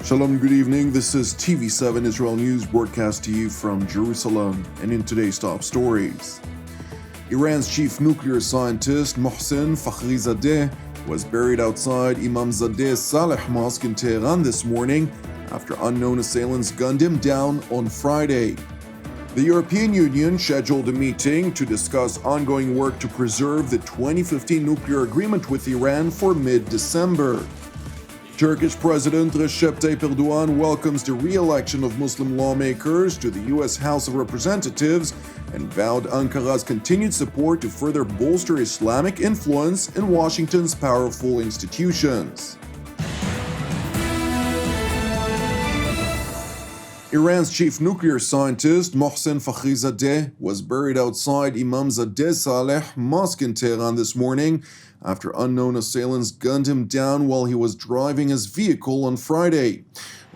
Shalom, good evening. This is TV7 Israel News broadcast to you from Jerusalem. And in today's top stories, Iran's chief nuclear scientist Mohsen Fakhrizadeh was buried outside Imamzadeh Saleh Mosque in Tehran this morning after unknown assailants gunned him down on Friday. The European Union scheduled a meeting to discuss ongoing work to preserve the 2015 nuclear agreement with Iran for mid-December. Turkish President Recep Tayyip Erdogan welcomes the re-election of Muslim lawmakers to the U.S. House of Representatives and vowed Ankara's continued support to further bolster Islamic influence in Washington's powerful institutions. Iran's chief nuclear scientist Mohsen Fakhrizadeh was buried outside Imamzadeh Saleh Mosque in Tehran this morning after unknown assailants gunned him down while he was driving his vehicle on Friday.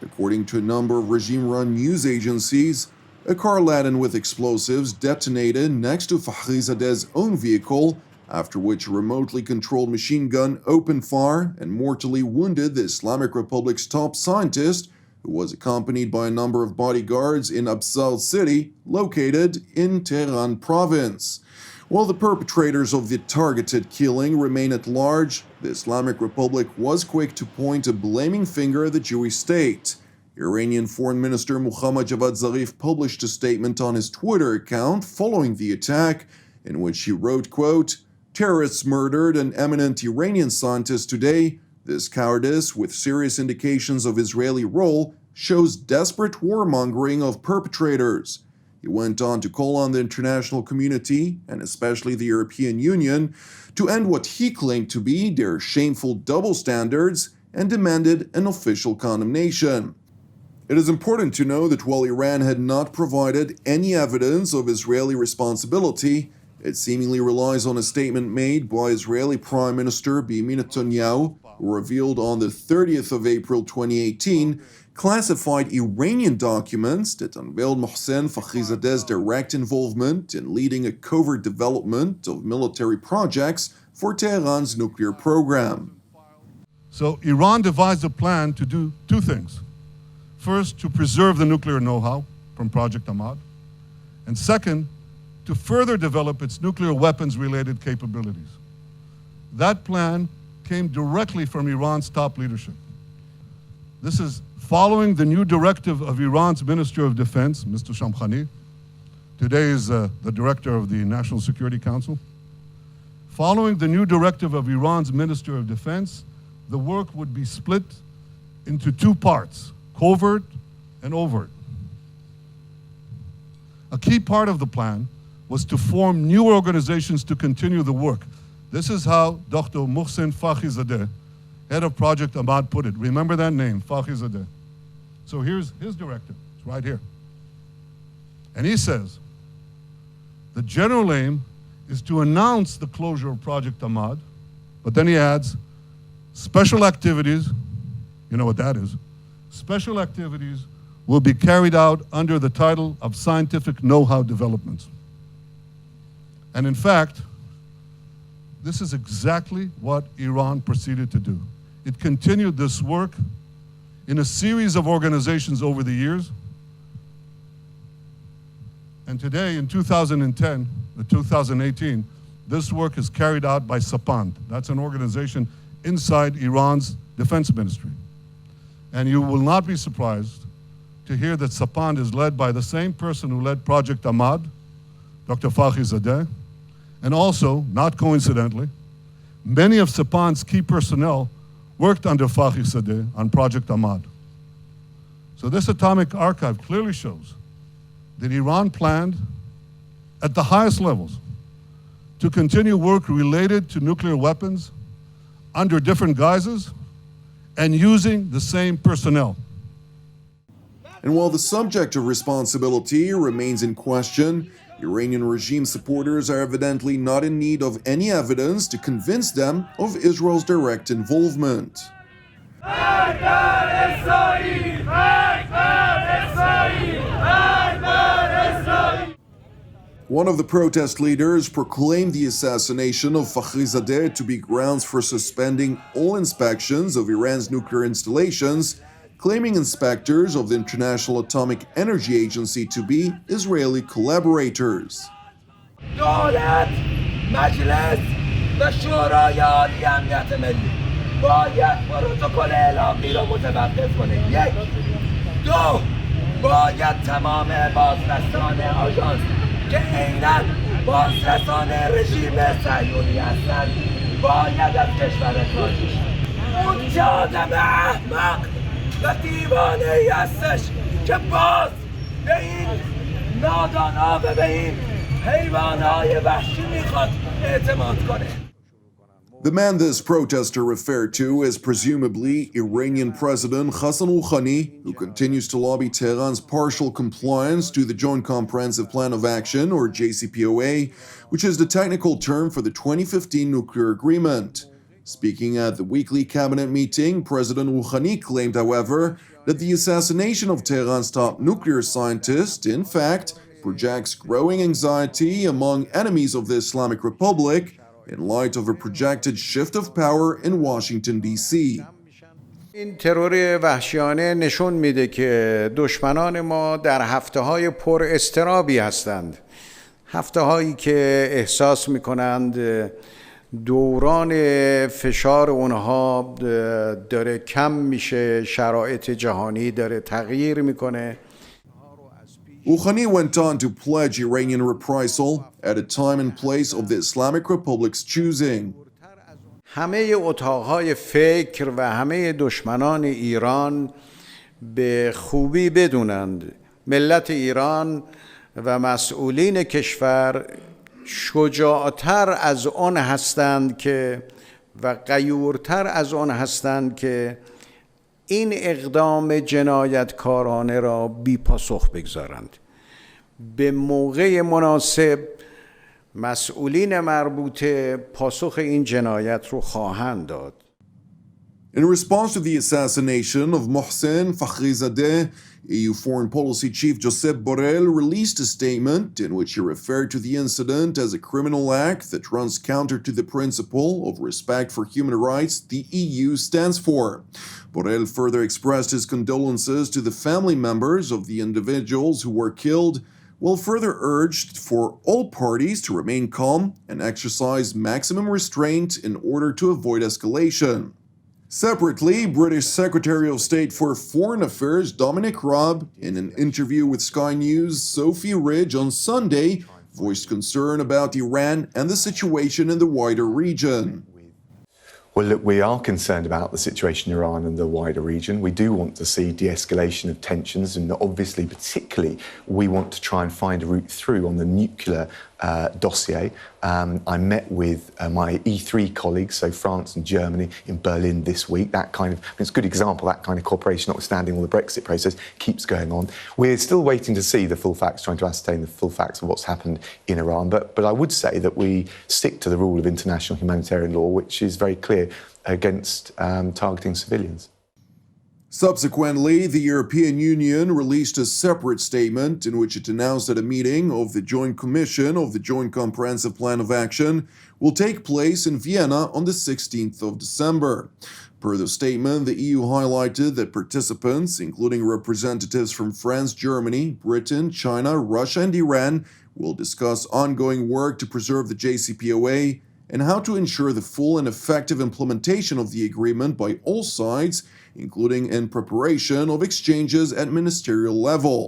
According to a number of regime-run news agencies, a car laden with explosives detonated next to Fakhrizadeh's own vehicle, after which a remotely controlled machine gun opened fire and mortally wounded the Islamic Republic's top scientist, who was accompanied by a number of bodyguards in Absal city, located in Tehran province. While the perpetrators of the targeted killing remain at large, the Islamic Republic was quick to point a blaming finger at the Jewish state. Iranian Foreign Minister Muhammad Javad Zarif published a statement on his Twitter account following the attack, in which he wrote, quote, "Terrorists murdered an eminent Iranian scientist today. This cowardice, with serious indications of Israeli role, shows desperate warmongering of perpetrators." He went on to call on the international community, and especially the European Union, to end what he claimed to be their shameful double standards and demanded an official condemnation. It is important to know that while Iran had not provided any evidence of Israeli responsibility, it seemingly relies on a statement made by Israeli Prime Minister Benjamin Netanyahu, who revealed on the 30th of April 2018 classified Iranian documents that unveiled Mohsen Fakhrizadeh's direct involvement in leading a covert development of military projects for Tehran's nuclear program. So Iran devised a plan to do two things. First, to preserve the nuclear know-how from Project Ahmad, and second, to further develop its nuclear weapons-related capabilities. That plan came directly from Iran's top leadership. This is following the new directive of Iran's Minister of Defense, Mr. Shamkhani. Today is the director of the National Security Council. Following the new directive of Iran's Minister of Defense, the work would be split into two parts, covert and overt. A key part of the plan was to form new organizations to continue the work. This is how Dr. Mohsen Fakhrizadeh, head of Project Ahmad, put it. Remember that name, Fakhrizadeh. So here's his directive, it's right here. And he says, the general aim is to announce the closure of Project Ahmad, but then he adds, special activities, you know what that is, special activities will be carried out under the title of scientific know-how developments. And in fact, this is exactly what Iran proceeded to do. It continued this work in a series of organizations over the years. And today, in 2010, 2018, this work is carried out by Sapand. That's an organization inside Iran's defense ministry. And you will not be surprised to hear that Sapand is led by the same person who led Project Ahmad, Dr. Fakhrizadeh, and also, not coincidentally, many of Sapand's key personnel worked under Fakhrizadeh on Project Ahmad. So this atomic archive clearly shows that Iran planned at the highest levels to continue work related to nuclear weapons under different guises and using the same personnel. And while the subject of responsibility remains in question, Iranian regime supporters are evidently not in need of any evidence to convince them of Israel's direct involvement. One of the protest leaders proclaimed the assassination of Fakhrizadeh to be grounds for suspending all inspections of Iran's nuclear installations, claiming inspectors of the International Atomic Energy Agency to be Israeli collaborators. دولت مجلس و شورای عالی امنیت ملی باید پروتکل اعلامی رو متوقف کنه. یک، دو، باید تمام بازرسان آژانس که عیناً بازرسان رژیم صهیونی هستند باید از کشور اخراج شن. اون چه آدم احمق و دیوانه‌ای هستش که باز به این نادانا و به این حیوانهای وحشی میخواد اعتماد کنه. The man this protester referred to is presumably Iranian President Hassan Rouhani, who continues to lobby Tehran's partial compliance to the Joint Comprehensive Plan of Action, or JCPOA, which is the technical term for the 2015 nuclear agreement. Speaking at the weekly cabinet meeting, President Rouhani claimed, however, that the assassination of Tehran's top nuclear scientist, in fact, projects growing anxiety among enemies of the Islamic Republic in light of a projected shift of power in Washington, D.C. این ترور وحشیانه نشون میده که دشمنان ما در هفته‌های پر اضطرابی هستند. هفته‌هایی که احساس میکنند دوران فشار اونها داره کم میشه، شرایط جهانی داره تغییر میکنه. Rouhani went on to pledge Iranian reprisal at a time and place of the Islamic Republic's choosing. همه اتاقهای فکر و همه دشمنان ایران به خوبی بدونند ملت ایران و مسئولین کشور شجاعتر از آن هستند که و غیورتر از آن هستند که این اقدام جنایتکارانه را بی پاسخ بگذارند. به موقع مناسب مسئولین مربوطه پاسخ این جنایت رو خواهند داد. In response to the assassination of Mohsen Fakhrizadeh, EU Foreign Policy Chief Josep Borrell released a statement in which he referred to the incident as a criminal act that runs counter to the principle of respect for human rights the EU stands for. Borrell further expressed his condolences to the family members of the individuals who were killed, while further urged for all parties to remain calm and exercise maximum restraint in order to avoid escalation. Separately, British Secretary of State for Foreign Affairs Dominic Raab, in an interview with Sky News' Sophie Ridge on Sunday, voiced concern about Iran and the situation in the wider region. Well, look, we are concerned about the situation in Iran and the wider region. We do want to see de-escalation of tensions, and obviously, particularly, we want to try and find a route through on the nuclear dossier. I met with my E3 colleagues, so France and Germany, in Berlin this week. That kind of, it's a good example, that kind of cooperation, notwithstanding all the Brexit process, keeps going on. We're still waiting to see the full facts, trying to ascertain the full facts of what's happened in Iran. But I would say that we stick to the rule of international humanitarian law, which is very clear against targeting civilians. Subsequently, the European Union released a separate statement in which it announced that a meeting of the Joint Commission of the Joint Comprehensive Plan of Action will take place in Vienna on the 16th of December. Per the statement, the EU highlighted that participants, including representatives from France, Germany, Britain, China, Russia, and Iran, will discuss ongoing work to preserve the JCPOA and how to ensure the full and effective implementation of the agreement by all sides, including in preparation of exchanges at ministerial level.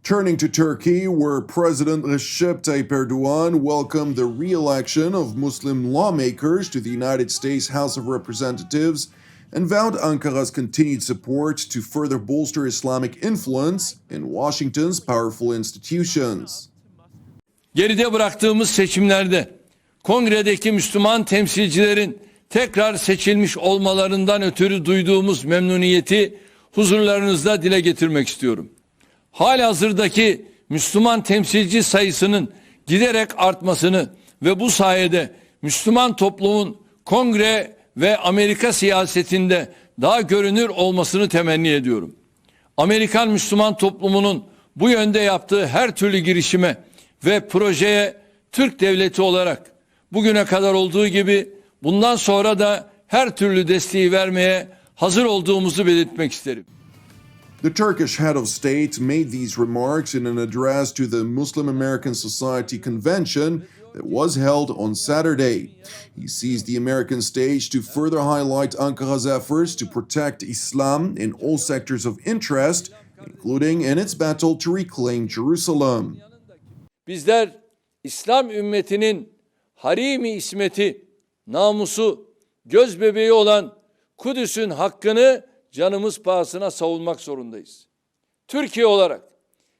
Turning to Turkey, where President Recep Tayyip Erdogan welcomed the re-election of Muslim lawmakers to the United States House of Representatives and vowed Ankara's continued support to further bolster Islamic influence in Washington's powerful institutions. Geride bıraktığımız seçimlerde Kongredeki Müslüman temsilcilerin tekrar seçilmiş olmalarından ötürü duyduğumuz memnuniyeti huzurlarınızda dile getirmek istiyorum. Halihazırdaki Müslüman temsilci sayısının giderek artmasını ve bu sayede Müslüman toplumun Kongre ve Amerika siyasetinde daha görünür olmasını temenni ediyorum. Amerikan Müslüman toplumunun bu yönde yaptığı her türlü girişime ve projeye Türk devleti olarak bugüne kadar olduğu gibi bundan sonra da her türlü desteği vermeye hazır olduğumuzu belirtmek isterim. The Turkish head of state made these remarks in an address to the Muslim American Society Convention that was held on Saturday. He seized the American stage to further highlight Ankara's efforts to protect Islam in all sectors of interest, including in its battle to reclaim Jerusalem. Bizler İslam ümmetinin harimi ismeti, namusu, göz bebeği olan Kudüs'ün hakkını canımız pahasına savunmak zorundayız. Türkiye olarak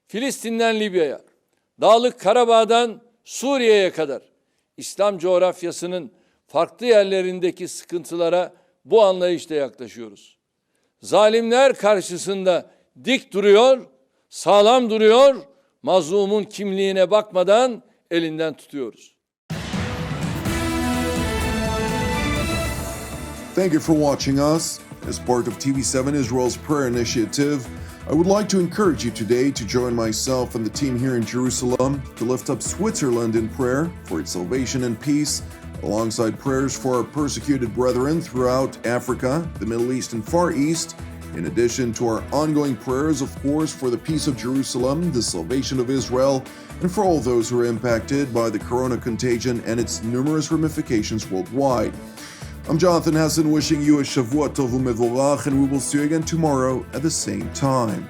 Filistin'den Libya'ya, Dağlık Karabağ'dan Suriye'ye kadar İslam coğrafyasının farklı yerlerindeki sıkıntılara bu anlayışla yaklaşıyoruz. Zalimler karşısında dik duruyor, sağlam duruyor, mazlumun kimliğine bakmadan elinden tutuyoruz. Thank you for watching us. As part of TV7 Israel's prayer initiative, I would like to encourage you today to join myself and the team here in Jerusalem to lift up Switzerland in prayer for its salvation and peace, alongside prayers for our persecuted brethren throughout Africa, the Middle East, and Far East, in addition to our ongoing prayers, of course, for the peace of Jerusalem, the salvation of Israel, and for all those who are impacted by the corona contagion and its numerous ramifications worldwide. I'm Jonathan Hassan, wishing you a Shavuot Tov U'Mevorach, and we will see you again tomorrow at the same time.